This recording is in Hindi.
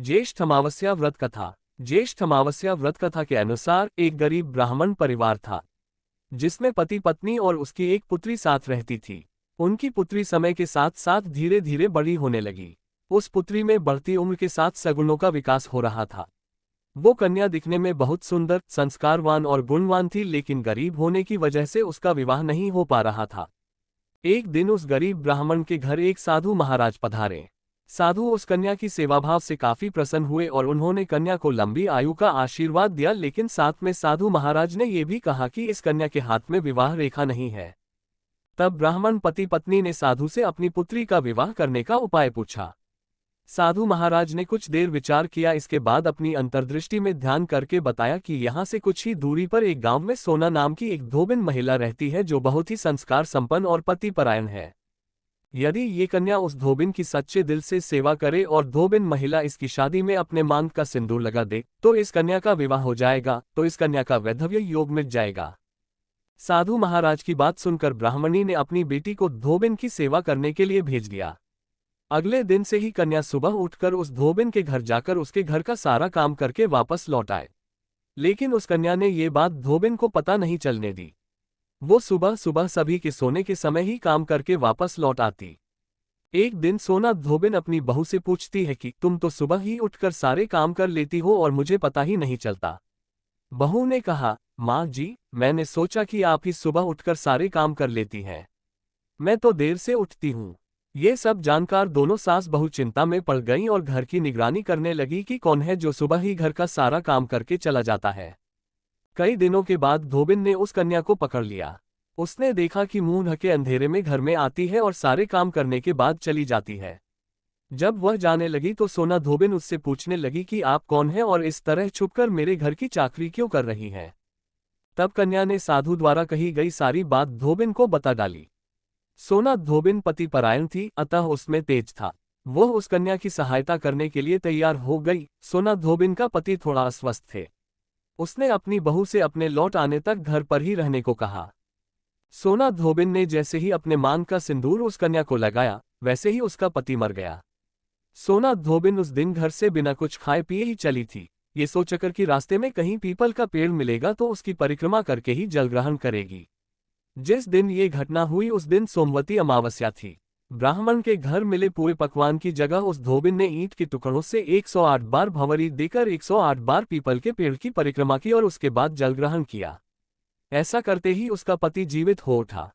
ज्येष्ठ अमावस्या व्रत कथा। ज्येष्ठ अमावस्या व्रत कथा के अनुसार एक गरीब ब्राह्मण परिवार था, जिसमें पति पत्नी और उसकी एक पुत्री साथ रहती थी। उनकी पुत्री समय के साथ साथ धीरे धीरे बड़ी होने लगी। उस पुत्री में बढ़ती उम्र के साथ सगुणों का विकास हो रहा था। वो कन्या दिखने में बहुत सुंदर, संस्कारवान और गुणवान थी, लेकिन गरीब होने की वजह से उसका विवाह नहीं हो पा रहा था। एक दिन उस गरीब ब्राह्मण के घर एक साधु महाराज पधारे। साधु उस कन्या की सेवाभाव से काफी प्रसन्न हुए और उन्होंने कन्या को लंबी आयु का आशीर्वाद दिया, लेकिन साथ में साधु महाराज ने यह भी कहा कि इस कन्या के हाथ में विवाह रेखा नहीं है। तब ब्राह्मण पति पत्नी ने साधु से अपनी पुत्री का विवाह करने का उपाय पूछा। साधु महाराज ने कुछ देर विचार किया, इसके बाद अपनी अंतर्दृष्टि में ध्यान करके बताया कि यहाँ से कुछ ही दूरी पर एक गांव में सोना नाम की एक धोबिन महिला रहती है, जो बहुत ही संस्कार संपन्न और पतिपरायण है। यदि ये कन्या उस धोबिन की सच्चे दिल से सेवा करे और धोबिन महिला इसकी शादी में अपने मांग का सिंदूर लगा दे, तो इस कन्या का विवाह हो जाएगा, तो इस कन्या का वैधव्य योग मिट जाएगा। साधु महाराज की बात सुनकर ब्राह्मणी ने अपनी बेटी को धोबिन की सेवा करने के लिए भेज दिया। अगले दिन से ही कन्या सुबह उठकर उस धोबिन के घर जाकर उसके घर का सारा काम करके वापस लौट आए। लेकिन उस कन्या ने ये बात धोबिन को पता नहीं चलने दी। वो सुबह सुबह सभी के सोने के समय ही काम करके वापस लौट आती। एक दिन सोना धोबिन अपनी बहू से पूछती है कि तुम तो सुबह ही उठकर सारे काम कर लेती हो और मुझे पता ही नहीं चलता। बहू ने कहा, माँ जी, मैंने सोचा कि आप ही सुबह उठकर सारे काम कर लेती हैं। मैं तो देर से उठती हूँ। ये सब जानकर दोनों सास बहू चिंता में पड़ गईं और घर की निगरानी करने लगी कि कौन है जो सुबह ही घर का सारा काम करके चला जाता है। कई दिनों के बाद धोबिन ने उस कन्या को पकड़ लिया। उसने देखा कि मुंह ढके अंधेरे में घर में आती है और सारे काम करने के बाद चली जाती है। जब वह जाने लगी तो सोना धोबिन उससे पूछने लगी कि आप कौन हैं और इस तरह छुपकर मेरे घर की चाकरी क्यों कर रही हैं। तब कन्या ने साधु द्वारा कही गई सारी बात धोबिन को बता डाली। सोना धोबिन पतिपरायण थी, अतः उसमें तेज था। वह उस कन्या की सहायता करने के लिए तैयार हो गई। सोना धोबिन का पति थोड़ा अस्वस्थ थे। उसने अपनी बहू से अपने लौट आने तक घर पर ही रहने को कहा। सोना धोबिन ने जैसे ही अपने मांग का सिंदूर उस कन्या को लगाया, वैसे ही उसका पति मर गया। सोना धोबिन उस दिन घर से बिना कुछ खाए पिए ही चली थी, ये सोचकर कि रास्ते में कहीं पीपल का पेड़ मिलेगा तो उसकी परिक्रमा करके ही जल ग्रहण करेगी। जिस दिन ये घटना हुई उस दिन सोमवती अमावस्या थी। ब्राह्मण के घर मिले पूरे पकवान की जगह उस धोबिन ने ईंट के टुकड़ों से 108 बार भंवरी देकर 108 बार पीपल के पेड़ की परिक्रमा की और उसके बाद जल ग्रहण किया। ऐसा करते ही उसका पति जीवित हो उठा।